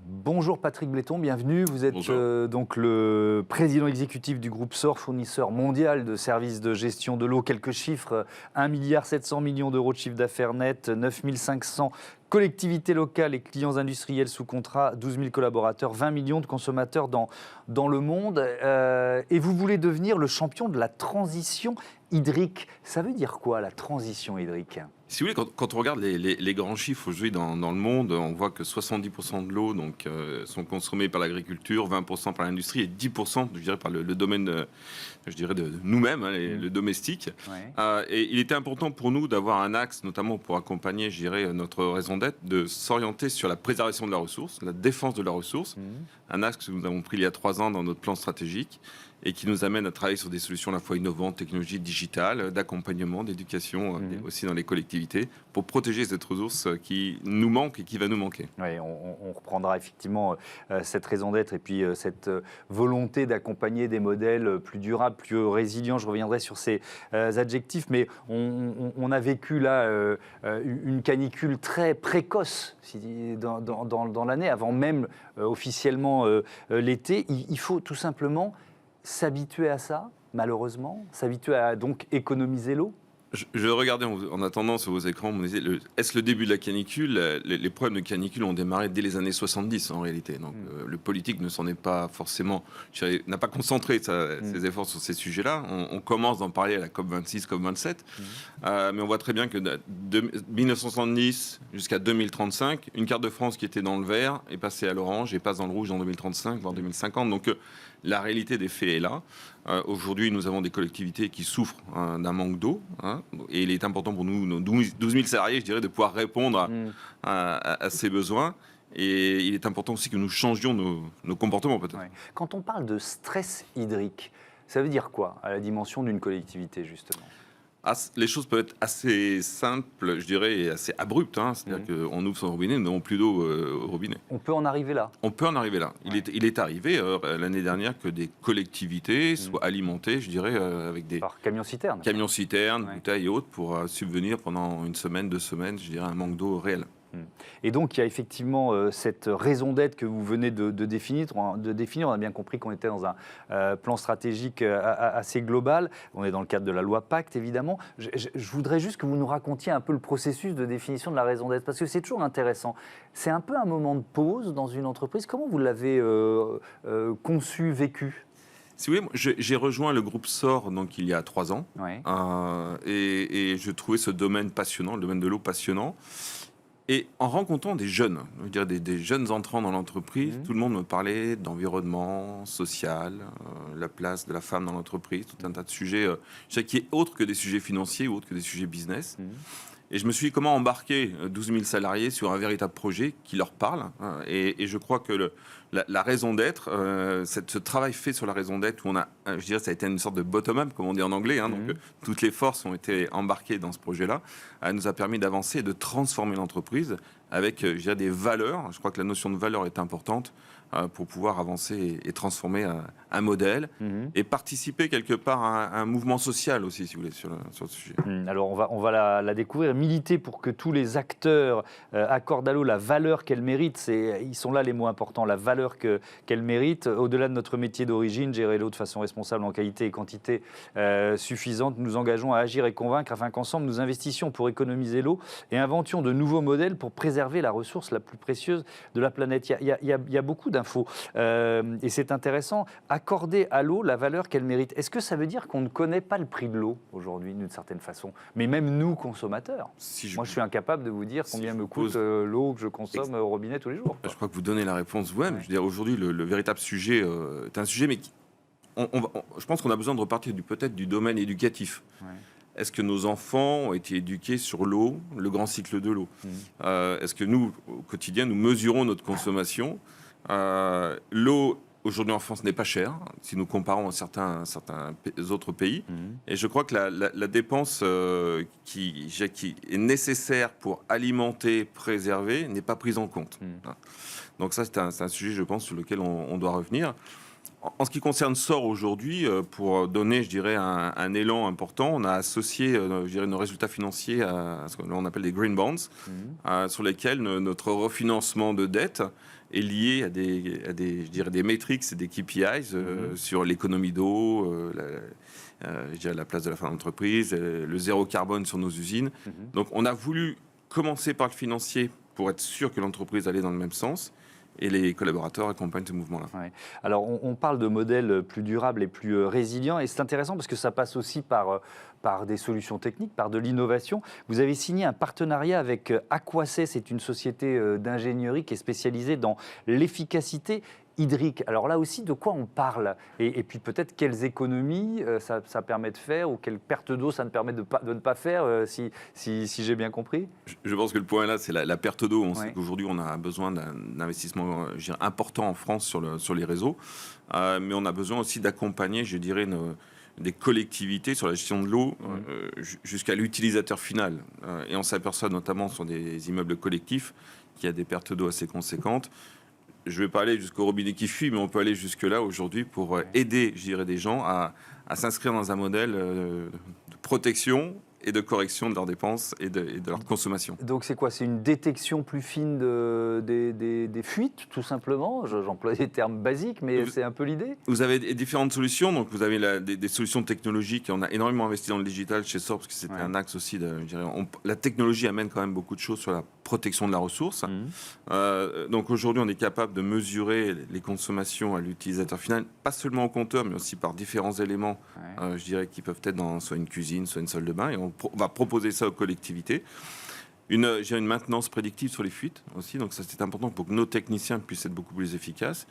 Bonjour Patrick Bléton, bienvenue. Vous êtes donc le président exécutif du groupe SOR, fournisseur mondial de services de gestion de l'eau. Quelques chiffres, 1,7 milliard d'euros de chiffre d'affaires net, 9 500 collectivités locales et clients industriels sous contrat, 12 000 collaborateurs, 20 millions de consommateurs dans le monde. Et vous voulez devenir le champion de la transition hydrique. Ça veut dire quoi la transition hydrique ? Si vous voulez, quand on regarde les grands chiffres aujourd'hui dans le monde, on voit que 70% de l'eau sont consommés par l'agriculture, 20% par l'industrie et 10% je dirais, par le domaine de nous-mêmes, le domestique. Ouais. Et il était important pour nous d'avoir un axe, notamment pour accompagner je dirais, notre raison d'être, de s'orienter sur la préservation de la ressource, la défense de la ressource. Un axe que nous avons pris il y a 3 ans dans notre plan stratégique et qui nous amène à travailler sur des solutions à la fois innovantes, technologies digitales, d'accompagnement, d'éducation, aussi dans les collectivités, pour protéger cette ressource qui nous manque et qui va nous manquer. Oui, on reprendra effectivement cette raison d'être et puis cette volonté d'accompagner des modèles plus durables, plus résilients. Je reviendrai sur ces adjectifs, mais on a vécu là une canicule très précoce dans l'année, avant même officiellement l'été. Il faut tout simplement s'habituer à ça, malheureusement, s'habituer à donc économiser l'eau. Je regardais en attendant sur vos écrans, on me disait, est-ce le début de la canicule ? Les problèmes de canicule ont démarré dès les années 70 en réalité. Donc le politique ne s'en est pas forcément, n'a pas concentré ses efforts sur ces sujets-là. On commence d'en parler à la COP26, COP27, mais on voit très bien que de 1970 jusqu'à 2035, une carte de France qui était dans le vert est passée à l'orange et passe dans le rouge en 2035, voire 2050. Donc la réalité des faits est là. Aujourd'hui, nous avons des collectivités qui souffrent d'un manque d'eau. Et il est important pour nous, nos 12 000 salariés, je dirais, de pouvoir répondre à ces besoins. Et il est important aussi que nous changions nos comportements, peut-être. Ouais. Quand on parle de stress hydrique, ça veut dire quoi à la dimension d'une collectivité, justement ? Les choses peuvent être assez simples, je dirais, et assez abruptes. C'est-à-dire qu'on ouvre son robinet, nous n'avons plus d'eau au robinet. On peut en arriver là ? On peut en arriver là. Ouais. Il est arrivé l'année dernière que des collectivités soient alimentées, je dirais, avec des... Par camions-citernes. Camions-citernes, bouteilles et autres, pour subvenir pendant 1 semaine, 2 semaines, je dirais, un manque d'eau réel. Et donc, il y a effectivement cette raison d'être que vous venez de définir. On a bien compris qu'on était dans un plan stratégique assez global. On est dans le cadre de la loi Pacte, évidemment. Je voudrais juste que vous nous racontiez un peu le processus de définition de la raison d'être, parce que c'est toujours intéressant. C'est un peu un moment de pause dans une entreprise. Comment vous l'avez conçu, vécu ? Si vous voulez, j'ai rejoint le groupe SOR donc, il y a 3 ans. Ouais. Et je trouvais ce domaine passionnant, le domaine de l'eau passionnant. Et en rencontrant des jeunes, je veux dire des jeunes entrants dans l'entreprise, tout le monde me parlait d'environnement, social, la place de la femme dans l'entreprise, tout un tas de sujets qui est autre que des sujets financiers ou autre que des sujets business. Et je me suis dit comment embarquer 12 000 salariés sur un véritable projet qui leur parle. Et je crois que la raison d'être, ce travail fait sur la raison d'être, où on a, je dirais, ça a été une sorte de bottom-up, comme on dit en anglais. Donc toutes les forces ont été embarquées dans ce projet-là. Nous a permis d'avancer et de transformer l'entreprise avec, je dirais, des valeurs. Je crois que la notion de valeur est importante pour pouvoir avancer et transformer un modèle et participer quelque part à un mouvement social aussi, si vous voulez, sur le sujet. Alors on va la découvrir, militer pour que tous les acteurs accordent à l'eau la valeur qu'elle mérite. Ils sont là les mots importants, la valeur qu'elle mérite. Au-delà de notre métier d'origine, gérer l'eau de façon responsable en qualité et quantité suffisante, nous engageons à agir et convaincre afin qu'ensemble nous investissions pour économiser l'eau et inventions de nouveaux modèles pour préserver la ressource la plus précieuse de la planète. Il y a beaucoup d'infos. Et c'est intéressant, accorder à l'eau la valeur qu'elle mérite. Est-ce que ça veut dire qu'on ne connaît pas le prix de l'eau aujourd'hui, d'une certaine façon ? Mais même nous, consommateurs. Moi, je suis incapable de vous dire combien me coûte l'eau que je consomme au robinet tous les jours. Je crois que vous donnez la réponse vous-même. Ouais. Je veux dire, aujourd'hui, le véritable sujet est un sujet, mais je pense qu'on a besoin de repartir peut-être du domaine éducatif. Ouais. Est-ce que nos enfants ont été éduqués sur l'eau, le grand cycle de l'eau ? Est-ce que nous, au quotidien, nous mesurons notre consommation ? L'eau, aujourd'hui en France, n'est pas chère, si nous comparons à certains autres pays. Et je crois que la dépense qui est nécessaire pour alimenter, préserver, n'est pas prise en compte. Donc ça, c'est un sujet, je pense, sur lequel on doit revenir. En ce qui concerne SOR aujourd'hui, pour donner, je dirais, un élan important, on a associé, je dirais, nos résultats financiers à ce qu'on appelle des green bonds, sur lesquels notre refinancement de dette est lié à je dirais des métriques et des KPIs sur l'économie d'eau, je dirais la place de la femme d'entreprise, le zéro carbone sur nos usines. Donc on a voulu commencer par le financier pour être sûr que l'entreprise allait dans le même sens. Et les collaborateurs accompagnent ce mouvement-là. Ouais. Alors, on parle de modèles plus durables et plus résilients, et c'est intéressant parce que ça passe aussi par des solutions techniques, par de l'innovation. Vous avez signé un partenariat avec Aquacet, c'est une société d'ingénierie qui est spécialisée dans l'efficacité hydrique. Alors là aussi, de quoi on parle et puis peut-être quelles économies ça permet de faire ou quelles pertes d'eau ça ne permet de ne pas faire, si j'ai bien compris. Je pense que le point là, c'est la perte d'eau. On sait qu'aujourd'hui, on a besoin d'un investissement important en France sur les réseaux, mais on a besoin aussi d'accompagner, je dirais, des collectivités sur la gestion de l'eau jusqu'à l'utilisateur final. Et on s'aperçoit notamment sur des immeubles collectifs qu'il y a des pertes d'eau assez conséquentes. Je ne vais pas aller jusqu'au robinet qui fuit, mais on peut aller jusque-là aujourd'hui pour aider, je dirais, des gens à s'inscrire dans un modèle de protection et de correction de leurs dépenses et de leur consommation. Donc c'est quoi? C'est une détection plus fine des fuites, tout simplement? J'emploie des termes basiques, mais c'est un peu l'idée. Vous avez différentes solutions. Donc vous avez des solutions technologiques. On a énormément investi dans le digital chez SOR, parce que c'était un axe aussi. La technologie amène quand même beaucoup de choses sur la protection de la ressource. Donc aujourd'hui, on est capable de mesurer les consommations à l'utilisateur final, pas seulement au compteur, mais aussi par différents éléments, je dirais, qui peuvent être dans soit une cuisine, soit une salle de bain. Et on va proposer ça aux collectivités. J'ai une maintenance prédictive sur les fuites aussi, donc ça c'est important pour que nos techniciens puissent être beaucoup plus efficaces.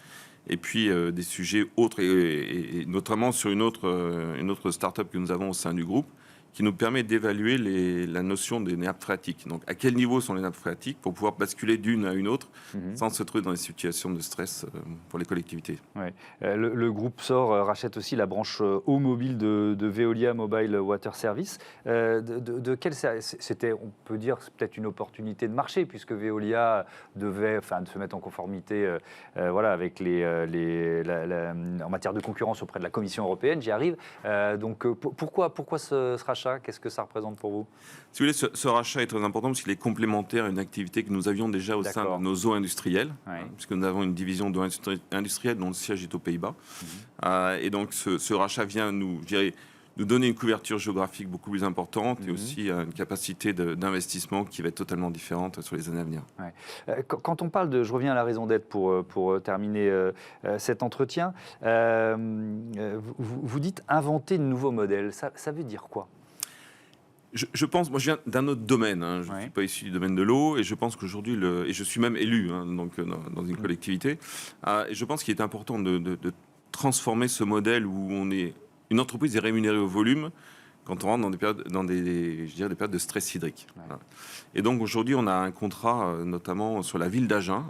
Et puis des sujets autres, et notamment sur une autre start-up que nous avons au sein du groupe, qui nous permet d'évaluer la notion des nappes phréatiques. Donc, à quel niveau sont les nappes phréatiques pour pouvoir basculer d'une à une autre sans se trouver dans des situations de stress pour les collectivités. Ouais. Le groupe SOR rachète aussi la branche eau mobile de Veolia Mobile Water Service. De quel c'était, on peut dire, peut-être une opportunité de marché, puisque Veolia devait se mettre en conformité avec en matière de concurrence auprès de la Commission européenne, j'y arrive. Donc, pourquoi ce rachat? Qu'est-ce que ça représente pour vous? Si vous voulez, ce rachat est très important parce qu'il est complémentaire à une activité que nous avions déjà au sein de nos eaux industrielles, puisque nous avons une division d'eau industrielle dont le siège est aux Pays-Bas. Et donc ce rachat vient nous donner une couverture géographique beaucoup plus importante et aussi une capacité d'investissement qui va être totalement différente sur les années à venir. Quand on parle je reviens à la raison d'être pour terminer cet entretien, vous dites inventer de nouveaux modèles, ça veut dire quoi? Je pense, moi je viens d'un autre domaine, je ne suis pas issu du domaine de l'eau, et je pense qu'aujourd'hui, et je suis même élu donc, dans une collectivité, et je pense qu'il est important de transformer ce modèle où une entreprise est rémunérée au volume quand on rentre dans des périodes de stress hydrique. Voilà. Et donc aujourd'hui, on a un contrat notamment sur la ville d'Agen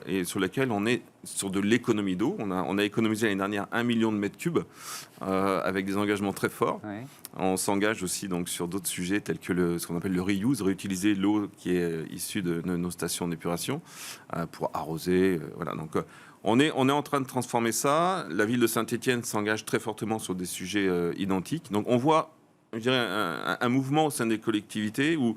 et sur lequel on est sur de l'économie d'eau. On a économisé l'année dernière 1 million de mètres cubes avec des engagements très forts. On s'engage aussi donc sur d'autres sujets tels que ce qu'on appelle le reuse, réutiliser l'eau qui est issue de nos stations d'épuration pour arroser. Voilà. Donc on est en train de transformer ça. La ville de Saint-Étienne s'engage très fortement sur des sujets identiques. Donc on voit, je dirais, un mouvement au sein des collectivités où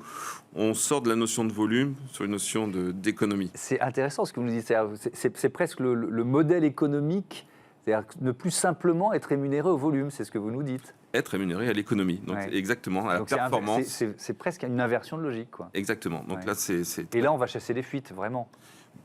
on sort de la notion de volume sur une notion d'économie. C'est intéressant ce que vous nous dites. C'est presque le modèle économique, c'est-à-dire ne plus simplement être rémunéré au volume, c'est ce que vous nous dites. Être rémunéré à l'économie, donc exactement, à la performance. C'est presque une inversion de logique, quoi. Exactement. Donc là, Et là, on va chasser les fuites, vraiment.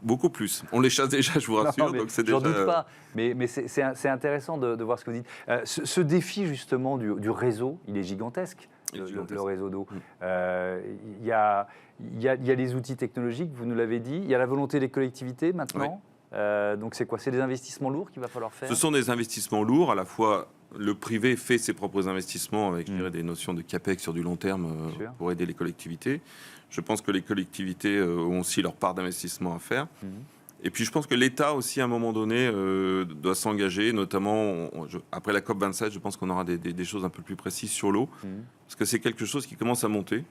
Beaucoup plus. On les chasse déjà, je vous rassure. Donc c'est déjà. J'en doute pas. Mais c'est intéressant de voir ce que vous dites. Ce défi justement du réseau, il est gigantesque. Le réseau d'eau. Il y a les outils technologiques, vous nous l'avez dit. Il y a la volonté des collectivités maintenant. Donc c'est quoi? C'est des investissements lourds qu'il va falloir faire? Ce sont des investissements lourds. À la fois, le privé fait ses propres investissements avec je dirais, des notions de CAPEX sur du long terme pour aider les collectivités. Je pense que les collectivités ont aussi leur part d'investissement à faire. Et puis je pense que l'État aussi, à un moment donné, doit s'engager, notamment après la COP27, je pense qu'on aura des choses un peu plus précises sur l'eau, parce que c'est quelque chose qui commence à monter,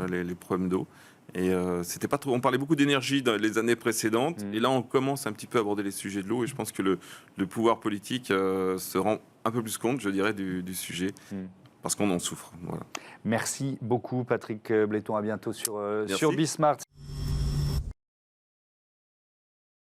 les problèmes d'eau. Et c'était pas trop. On parlait beaucoup d'énergie dans les années précédentes, et là on commence un petit peu à aborder les sujets de l'eau, et je pense que le pouvoir politique se rend un peu plus compte, je dirais, du sujet. Parce qu'on en souffre. Voilà. Merci beaucoup, Patrick Bléton. À bientôt sur Bismart.